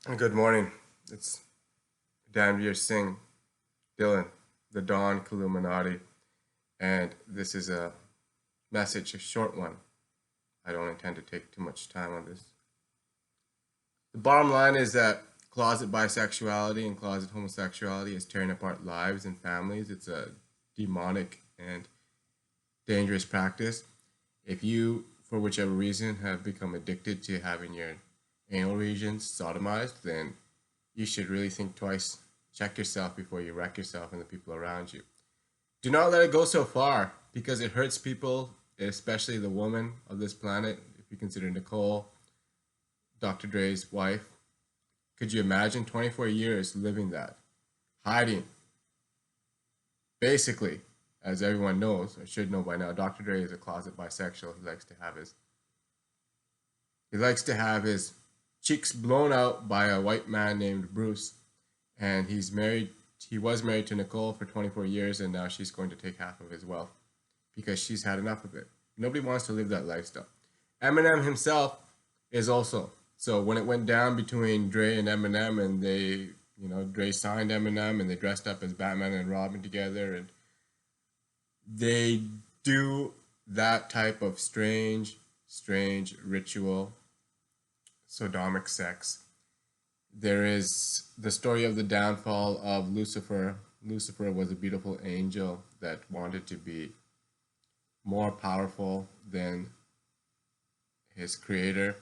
Good morning. It's Danveer Singh, Dylan, the Dawn Illuminati, and this is a message, a short one. I don't intend to take too much time on this. The bottom line is that closet bisexuality and closet homosexuality is tearing apart lives and families. It's a demonic and dangerous practice. If you, for whichever reason, have become addicted to having your anal regions sodomized, then you should really think twice. Check yourself before you wreck yourself and the people around you. Do not let it go so far because it hurts people, especially the woman of this planet. If you consider Nicole, Dr. Dre's wife, could you imagine 24 years living that? Hiding. Basically, as everyone knows, or should know by now, Dr. Dre is a closet bisexual. He likes to have his cheeks blown out by a white man named Bruce, and he was married to Nicole for 24 years, and now she's going to take half of his wealth because she's had enough of it. Nobody wants to live that lifestyle. Eminem himself is also. So when it went down between Dre and Eminem, and Dre signed Eminem, and they dressed up as Batman and Robin together, and they do that type of strange ritual, sodomic sex. There is the story of the downfall of Lucifer. Lucifer was a beautiful angel that wanted to be more powerful than his creator,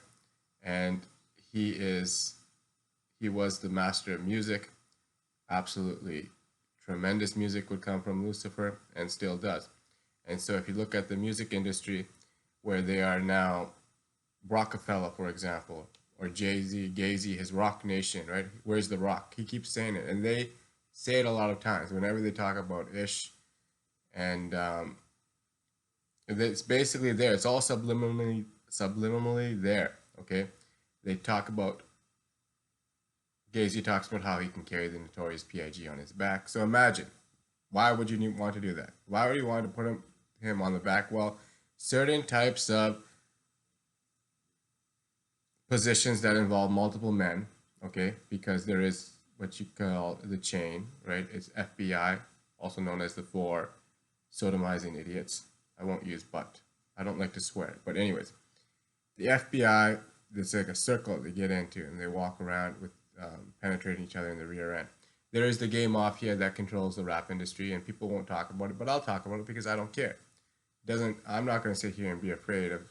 and he is he was the master of music. Absolutely tremendous music would come from Lucifer and still does. And so if you look at the music industry where they are now, Rockefeller, for example, or Jay-Z, Gazy, his Rock Nation, right? Where's the rock? He keeps saying it. And they say it a lot of times whenever they talk about Ish. And it's basically there. It's all subliminally there, okay? They talk about, Gazy talks about how he can carry the notorious PIG on his back. So imagine, why would you want to do that? Why would you want to put him on the back? Well, certain types of positions that involve multiple men, okay, because there is what you call the chain, right? It's FBI, also known as the four sodomizing idiots. I won't use but. I don't like to swear. But anyways, the FBI, there's like a circle they get into, and they walk around with penetrating each other in the rear end. There is the gay mafia that controls the rap industry, and people won't talk about it, but I'll talk about it because I don't care. Doesn't I'm not going to sit here and be afraid of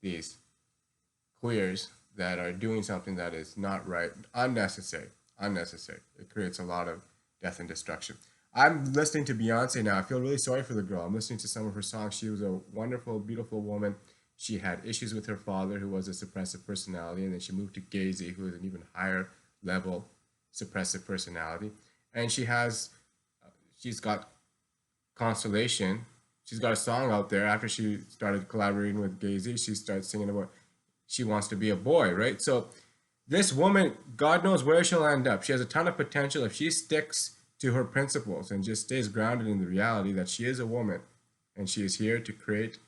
these queers that are doing something that is not right, unnecessary, unnecessary. It creates a lot of death and destruction. I'm listening to Beyonce now. I feel really sorry for the girl. I'm listening to some of her songs. She was a wonderful, beautiful woman. She had issues with her father, who was a suppressive personality, and then she moved to Gazy, who is an even higher level suppressive personality. And she's got Constellation. She's got a song out there after she started collaborating with Gazy. She started singing about she wants to be a boy, right? So this woman, God knows where she'll end up. She has a ton of potential if she sticks to her principles and just stays grounded in the reality that she is a woman and she is here to create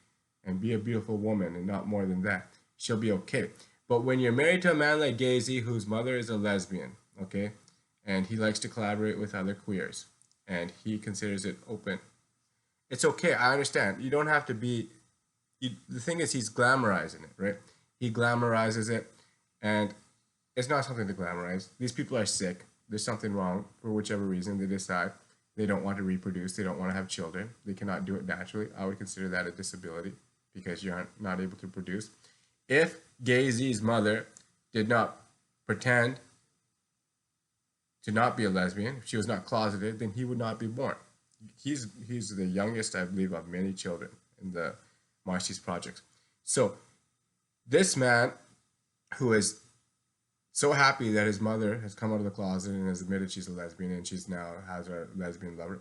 and be a beautiful woman and not more than that. She'll be okay. But when you're married to a man like Gazy, whose mother is a lesbian, okay, and he likes to collaborate with other queers, and he considers it open, it's okay. I understand. You don't have to be. The thing is, he's glamorizing it, right? He glamorizes it, and it's not something to glamorize. These people are sick. There's something wrong for whichever reason they decide they don't want to reproduce. They don't want to have children. They cannot do it naturally. I would consider that a disability because you're not able to produce. If Gazy's mother did not pretend to not be a lesbian, if she was not closeted, then he would not be born. He's the youngest, I believe, of many children in the Marcy's projects. So this man, who is so happy that his mother has come out of the closet and has admitted she's a lesbian and she's now has a lesbian lover,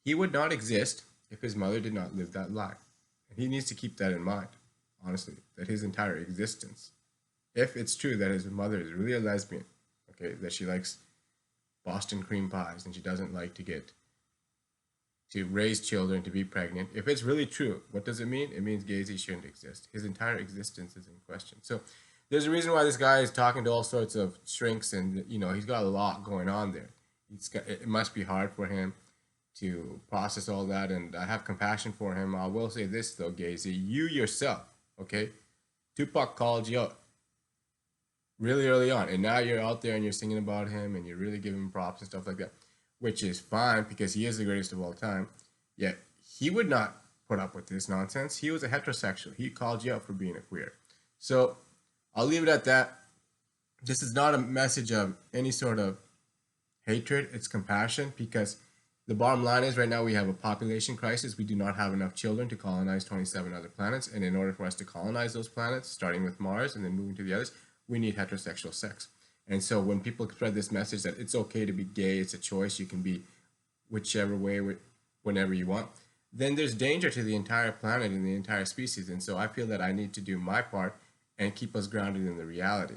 he would not exist if his mother did not live that lie. And he needs to keep that in mind, honestly, that his entire existence, if it's true that his mother is really a lesbian, okay, that she likes Boston cream pies and she doesn't like to raise children, to be pregnant. If it's really true, what does it mean? It means Gazy shouldn't exist. His entire existence is in question. So There's a reason why this guy is talking to all sorts of shrinks, and he's got a lot going on there. It must be hard for him to process all that, and I have compassion for him. I will say this though, Gazy, you yourself, okay? Tupac called you out really early on, and now you're out there and you're singing about him and you're really giving him props and stuff like that, which is fine because he is the greatest of all time. Yet he would not put up with this nonsense. He was a heterosexual. He called you out for being a queer. So I'll leave it at that. This is not a message of any sort of hatred. It's compassion, because the bottom line is right now we have a population crisis. We do not have enough children to colonize 27 other planets. And in order for us to colonize those planets, starting with Mars and then moving to the others, we need heterosexual sex. And so when people spread this message that it's okay to be gay, it's a choice, you can be whichever way, whenever you want, then there's danger to the entire planet and the entire species. And so I feel that I need to do my part and keep us grounded in the reality.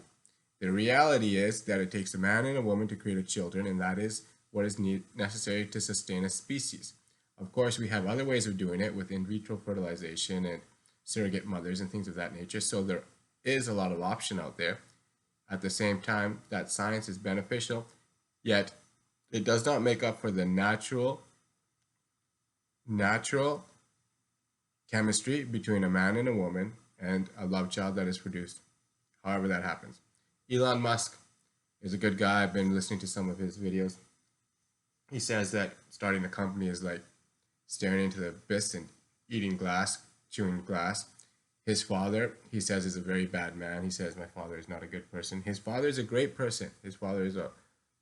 The reality is that it takes a man and a woman to create a children, and that is what is necessary to sustain a species. Of course, we have other ways of doing it with in vitro fertilization and surrogate mothers and things of that nature. So there is a lot of option out there. At the same time, that science is beneficial, yet it does not make up for the natural chemistry between a man and a woman and a love child that is produced, however that happens. Elon Musk is a good guy. I've been listening to some of his videos. He says that starting a company is like staring into the abyss and eating glass, chewing glass. His father, he says, is a very bad man. He says, my father is not a good person. His father is a great person. His father is a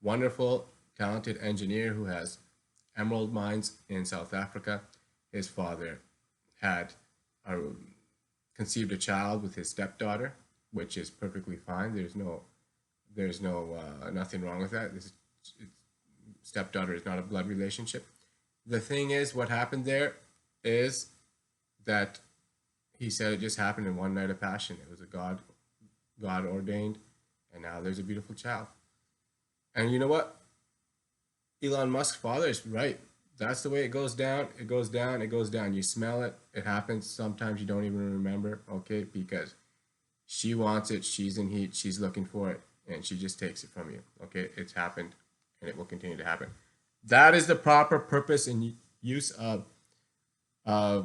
wonderful, talented engineer who has emerald mines in South Africa. His father had conceived a child with his stepdaughter, which is perfectly fine. There's nothing wrong with that. Stepdaughter is not a blood relationship. The thing is, what happened there is that he said it just happened in one night of passion. It was a God ordained, and now there's a beautiful child. And you know what? Elon Musk's father is right. That's the way it goes down. It goes down. It goes down. You smell it. It happens. Sometimes you don't even remember, okay? Because she wants it. She's in heat. She's looking for it, and she just takes it from you, okay? It's happened, and it will continue to happen. That is the proper purpose and use of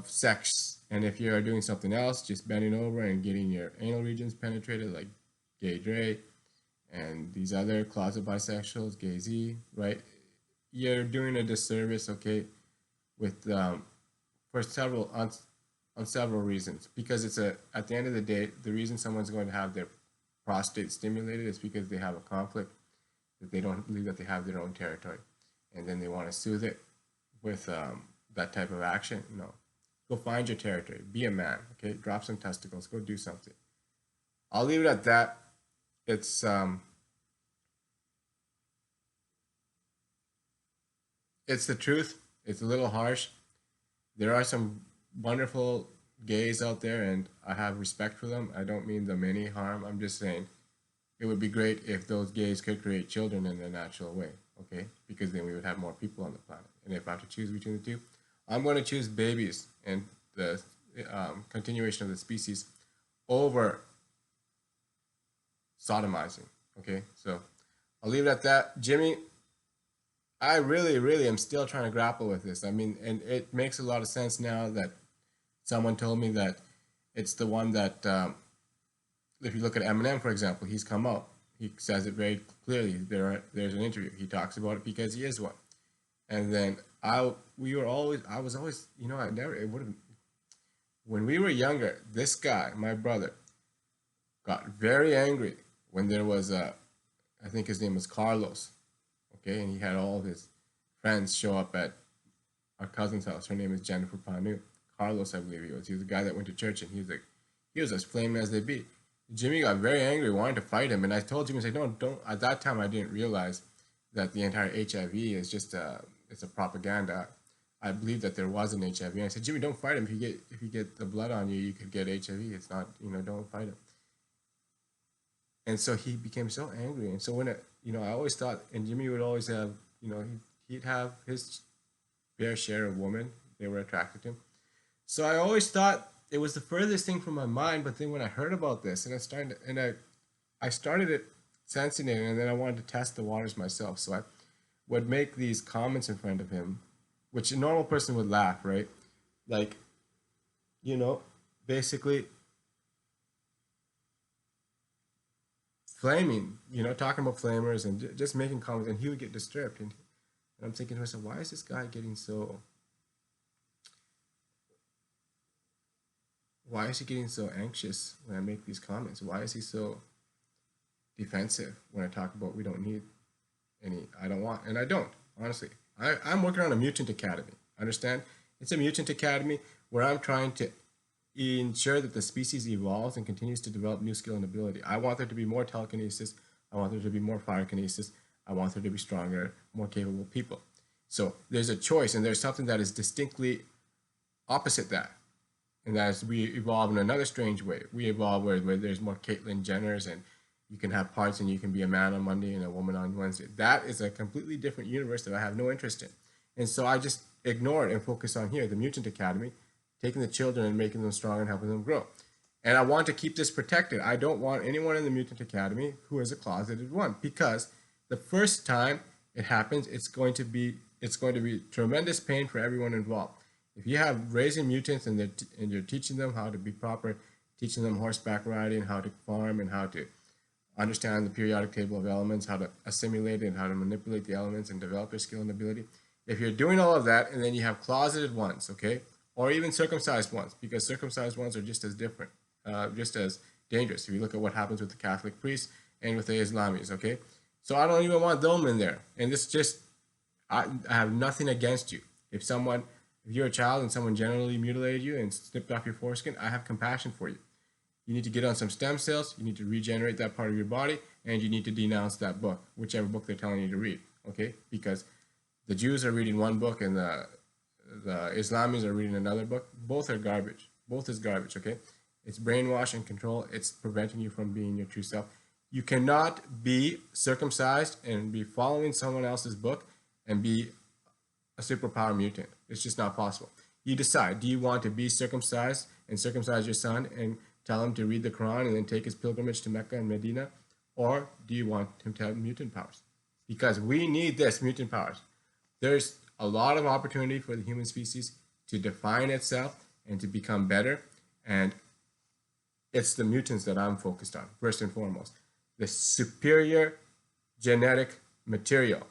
sex. And if you're doing something else, just bending over and getting your anal regions penetrated, like Gay Dre and these other closet bisexuals, Gay Z, right? You're doing a disservice, okay, with for several on several reasons. Because it's at the end of the day, the reason someone's going to have their prostate stimulated is because they have a conflict that they don't believe that they have their own territory, and then they want to soothe it with that type of action. No, go find your territory. Be a man, okay? Drop some testicles. Go do something. I'll leave it at that. It's the truth. It's a little harsh. There are some wonderful gays out there, and I have respect for them. I don't mean them any harm. I'm just saying it would be great if those gays could create children in their natural way, okay? Because then we would have more people on the planet. And if I have to choose between the two, I'm going to choose babies and the continuation of the species over sodomizing, okay? So I'll leave it at that. Jimmy, I really, really am still trying to grapple with this. I mean, and it makes a lot of sense now that someone told me that it's the one that, if you look at Eminem, for example, he's come out. He says it very clearly. There's an interview. He talks about it because he is one. And then I was always, it would have, when we were younger, this guy, my brother, got very angry when there was I think his name was Carlos, okay, and he had all of his friends show up at our cousin's house. Her name is Jennifer Panu. Carlos, I believe he was. He was a guy that went to church, and he was as flaming as they be. Jimmy got very angry, wanted to fight him, and I told Jimmy, I said, no, don't. At that time, I didn't realize that the entire HIV is just it's a propaganda. I believe that there was an HIV, and I said, Jimmy, don't fight him. If you get the blood on you, you could get HIV. It's not, don't fight him. And so he became so angry, and so when I always thought, and Jimmy would always have, he'd have his fair share of women. They were attracted to him. So I always thought it was the furthest thing from my mind. But then when I heard about this, and I started it sensing it, and then I wanted to test the waters myself. So I would make these comments in front of him, which a normal person would laugh, right? Like, you know, basically flaming, talking about flamers and just making comments, and he would get disturbed. And I'm thinking to myself, why is this guy getting so? Why is he getting so anxious when I make these comments? Why is he so defensive when I talk about we don't need any? I don't want, and I don't honestly. I'm working on a mutant academy. Understand? It's a mutant academy where I'm trying to ensure that the species evolves and continues to develop new skill and ability. I want there to be more telekinesis. I want there to be more firekinesis. I want there to be stronger, more capable people. So there's a choice, and there's something that is distinctly opposite that. And as we evolve in another strange way, we evolve where there's more Caitlyn Jenners, and you can have parts and you can be a man on Monday and a woman on Wednesday. That is a completely different universe that I have no interest in. And so I just ignore it and focus on here, the Mutant Academy, taking the children and making them strong and helping them grow. And I want to keep this protected. I don't want anyone in the Mutant Academy who is a closeted one, because the first time it happens, it's going to be tremendous pain for everyone involved. If you have raising mutants and you're teaching them how to be proper, teaching them horseback riding, how to farm, and how to understand the periodic table of elements, how to assimilate and how to manipulate the elements and develop their skill and ability. If you're doing all of that, and then you have closeted ones, okay, or even circumcised ones, because circumcised ones are just as different, just as dangerous. If you look at what happens with the Catholic priests and with the Islamis, okay? So I don't even want them in there. And this just, I have nothing against you. If you're a child and someone generally mutilated you and snipped off your foreskin, I have compassion for you. You need to get on some stem cells, you need to regenerate that part of your body, and you need to denounce that book, whichever book they're telling you to read, okay? Because the Jews are reading one book and the Islamis are reading another book. Both are garbage. Both is garbage, okay? It's brainwash and control. It's preventing you from being your true self. You cannot be circumcised and be following someone else's book and be a superpower mutant. It's just not possible. You decide, do you want to be circumcised and circumcise your son and tell him to read the Quran and then take his pilgrimage to Mecca and Medina? Or do you want him to have mutant powers? Because we need this, mutant powers. There's a lot of opportunity for the human species to define itself and to become better. And it's the mutants that I'm focused on, first and foremost. The superior genetic material.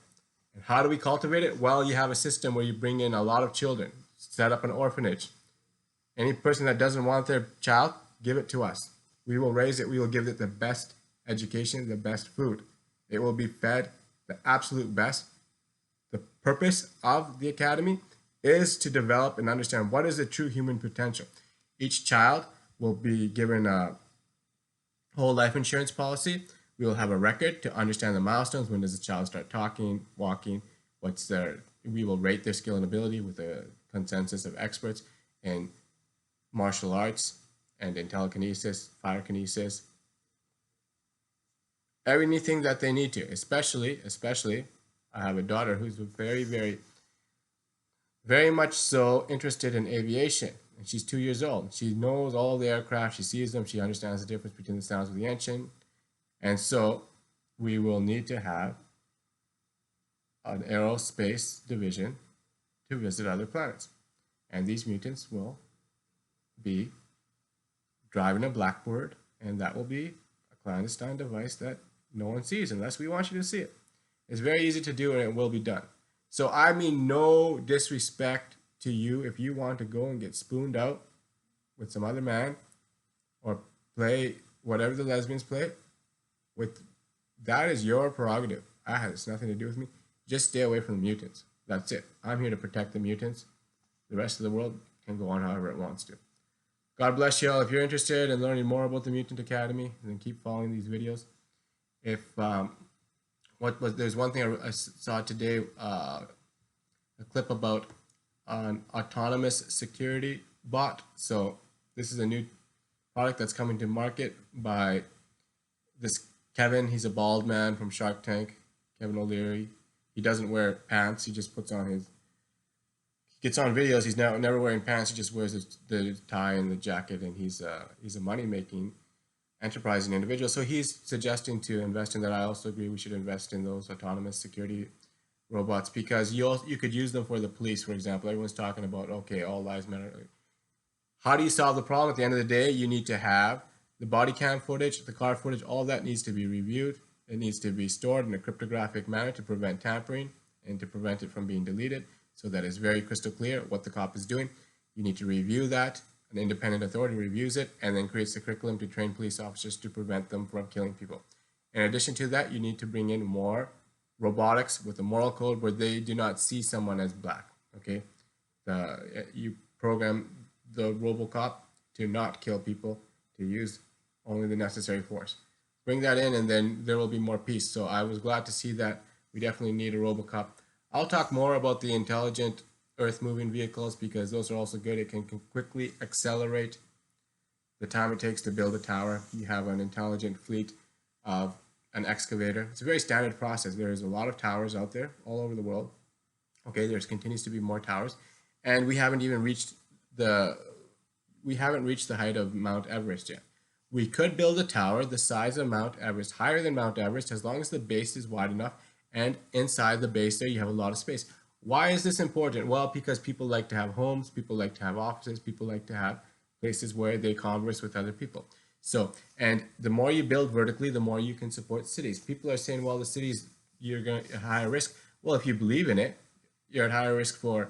And how do we cultivate it? Well, you have a system where you bring in a lot of children, set up an orphanage. Any person that doesn't want their child, give it to us. We will raise it. We will give it the best education, the best food. It will be fed the absolute best. The purpose of the academy is to develop and understand what is the true human potential. Each child will be given a whole life insurance policy. We will have a record to understand the milestones. When does the child start talking, walking? We will rate their skill and ability with a consensus of experts in martial arts and in telekinesis, firekinesis, anything that they need to, especially, I have a daughter who's very, very, very much so interested in aviation. And she's 2 years old. She knows all the aircraft. She sees them. She understands the difference between the sounds of the engine. And so we will need to have an aerospace division to visit other planets. And these mutants will be driving a Blackbird, and that will be a clandestine device that no one sees unless we want you to see it. It's very easy to do, and it will be done. So I mean no disrespect to you if you want to go and get spooned out with some other man or play whatever the lesbians play. That is your prerogative. That has nothing to do with me. Just stay away from the mutants. That's it. I'm here to protect the mutants. The rest of the world can go on however it wants to. God bless you all. If you're interested in learning more about the Mutant Academy, then keep following these videos. There's one thing I saw today, a clip about an autonomous security bot. So this is a new product that's coming to market by this Kevin. He's a bald man from Shark Tank, Kevin O'Leary. He doesn't wear pants. He just puts on he gets on videos. He's never wearing pants. He just wears the tie and the jacket, and he's a money making enterprising individuals. So he's suggesting to invest in that. I also agree we should invest in those autonomous security robots, because you could use them for the police, for example. Everyone's talking about, okay, all lives matter. How do you solve the problem? At the end of the day, you need to have the body cam footage, the car footage, all that needs to be reviewed. It needs to be stored in a cryptographic manner to prevent tampering and to prevent it from being deleted, so that it's very crystal clear what the cop is doing. You need to review that. An independent authority reviews it and then creates the curriculum to train police officers to prevent them from killing people. In addition to that, you need to bring in more robotics with a moral code where they do not see someone as black. Okay, you program the RoboCop to not kill people, to use only the necessary force. Bring that in, and then there will be more peace. So I was glad to see that. We definitely need a RoboCop. I'll talk more about the intelligent earth-moving vehicles, because those are also good. It can quickly accelerate the time it takes to build a tower. You have an intelligent fleet of an excavator. It's a very standard process. There's a lot of towers out there all over the world. Okay, there continues to be more towers, and we haven't reached the height of Mount Everest yet. We could build a tower the size of Mount Everest, higher than Mount Everest, as long as the base is wide enough, and inside the base there you have a lot of space. Why is this important? Well, because people like to have homes, people like to have offices, people like to have places where they converse with other people. So, and the more you build vertically, the more you can support cities. People are saying, well, the cities, you're going to higher risk. Well, if you believe in it, you're at higher risk for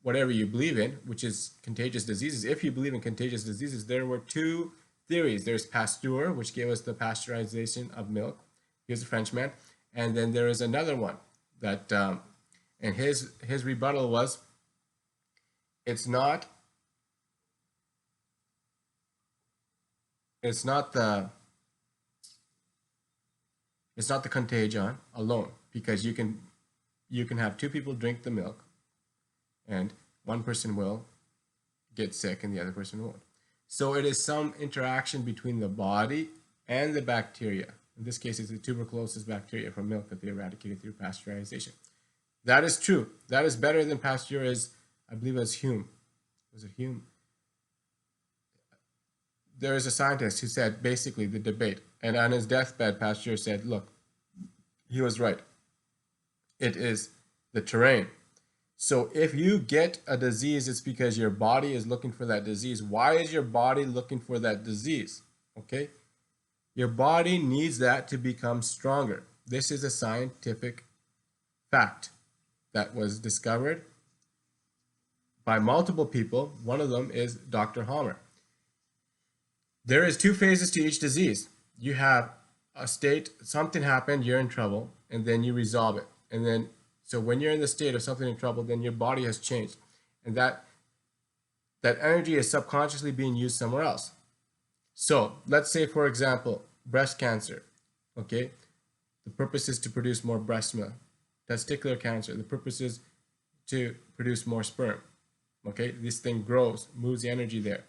whatever you believe in, which is contagious diseases. If you believe in contagious diseases, there were two theories. There's Pasteur, which gave us the pasteurization of milk. He was a Frenchman. And then there is another one that, and his rebuttal was, it's not the contagion alone, because you can have two people drink the milk, and one person will get sick and the other person won't. So it is some interaction between the body and the bacteria. In this case, it's the tuberculosis bacteria from milk that they eradicated through pasteurization. That is true. That is better than Pasteur is, I believe it was Hume. Was it Hume? There is a scientist who said basically the debate, and on his deathbed, Pasteur said, look, he was right. It is the terrain. So if you get a disease, it's because your body is looking for that disease. Why is your body looking for that disease? Okay? Your body needs that to become stronger. This is a scientific fact that was discovered by multiple people. One of them is Dr. Homer. There is two phases to each disease. You have a state, something happened, you're in trouble, and then you resolve it. And then, so when you're in the state of something in trouble, then your body has changed. And that energy is subconsciously being used somewhere else. So let's say, for example, breast cancer, okay? The purpose is to produce more breast milk. Testicular cancer, the purpose is to produce more sperm, okay? This thing grows, moves the energy there.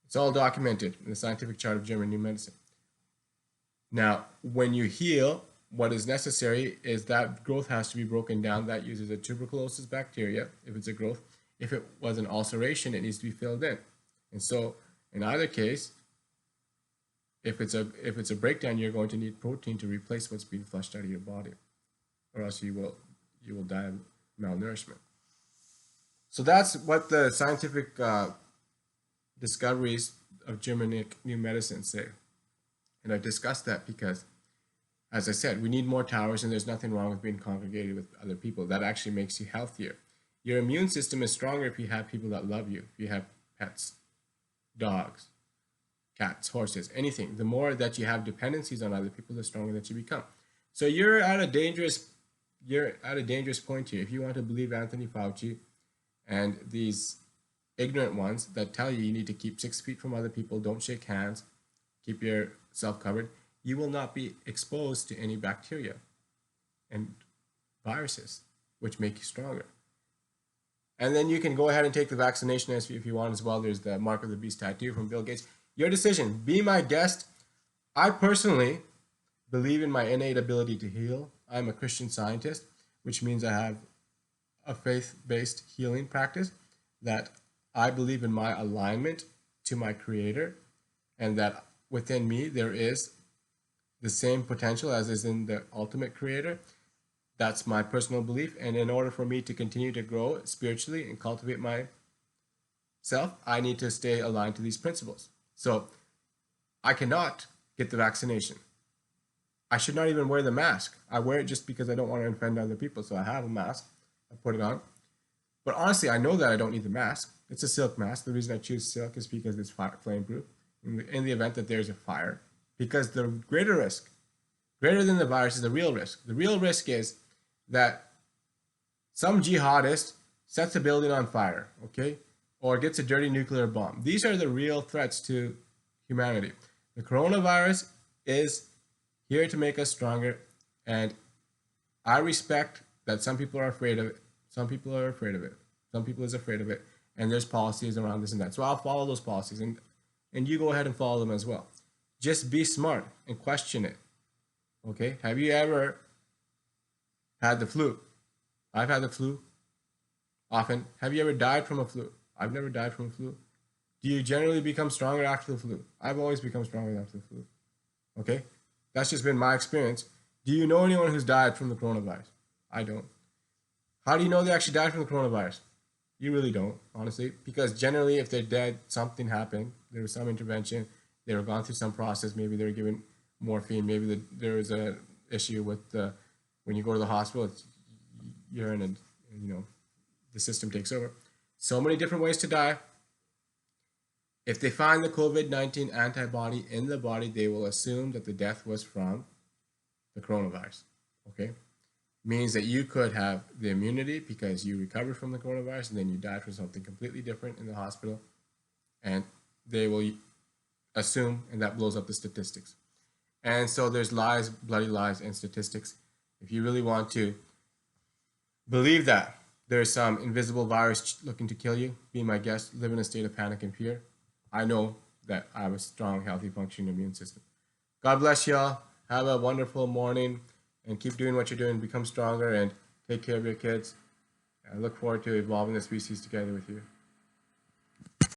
It's all documented in the scientific chart of German New Medicine. Now, when you heal, what is necessary is that growth has to be broken down. That uses a tuberculosis bacteria, if it's a growth. If it was an ulceration, it needs to be filled in. And so, in either case, if it's a breakdown, you're going to need protein to replace what's being flushed out of your body, or else you will die of malnourishment. So that's what the scientific discoveries of Germanic New Medicine say. And I discussed that because, as I said, we need more towers, and there's nothing wrong with being congregated with other people. That actually makes you healthier. Your immune system is stronger if you have people that love you, if you have pets, dogs, cats, horses, anything. The more that you have dependencies on other people, the stronger that you become. So you're at a dangerous point here. If you want to believe Anthony Fauci and these ignorant ones that tell you need to keep 6 feet from other people, don't shake hands, keep yourself covered, you will not be exposed to any bacteria and viruses, which make you stronger. And then you can go ahead and take the vaccination if you want as well. There's the Mark of the Beast tattoo from Bill Gates. Your decision. Be my guest. I personally believe in my innate ability to heal. I'm a Christian Scientist, which means I have a faith-based healing practice, that I believe in my alignment to my Creator, and that within me there is the same potential as is in the ultimate creator. That's my personal belief. And in order for me to continue to grow spiritually and cultivate myself, I need to stay aligned to these principles. So I cannot get the vaccination. I should not even wear the mask. I wear it just because I don't want to offend other people. So I have a mask. I put it on. But honestly, I know that I don't need the mask. It's a silk mask. The reason I choose silk is because it's flame proof in the event that there's a fire. Because the greater risk, greater than the virus, is the real risk. The real risk is that some jihadist sets a building on fire, okay? Or gets a dirty nuclear bomb. These are the real threats to humanity. The coronavirus is here to make us stronger, and I respect that some people are afraid of it. Some people are afraid of it. Some people is afraid of it, and there's policies around this and that. So I'll follow those policies, and you go ahead and follow them as well. Just be smart and question it. Okay? Have you ever had the flu? I've had the flu often. Have you ever died from a flu? I've never died from a flu. Do you generally become stronger after the flu? I've always become stronger after the flu. Okay? That's just been my experience. Do you know anyone who's died from the coronavirus? I don't. How do you know they actually died from the coronavirus? You really don't, honestly. Because generally, if they're dead, something happened. There was some intervention. They were gone through some process. Maybe they were given morphine. Maybe there was an issue with when you go to the hospital, it's urine and the system takes over. So many different ways to die. If they find the COVID-19 antibody in the body, they will assume that the death was from the coronavirus. Okay? Means that you could have the immunity because you recovered from the coronavirus and then you died from something completely different in the hospital. And they will assume, and that blows up the statistics. And so there's lies, bloody lies, and statistics. If you really want to believe that there's some invisible virus looking to kill you, be my guest, live in a state of panic and fear. I know that I have a strong, healthy, functioning immune system. God bless y'all. Have a wonderful morning and keep doing what you're doing. Become stronger and take care of your kids. I look forward to evolving the species together with you.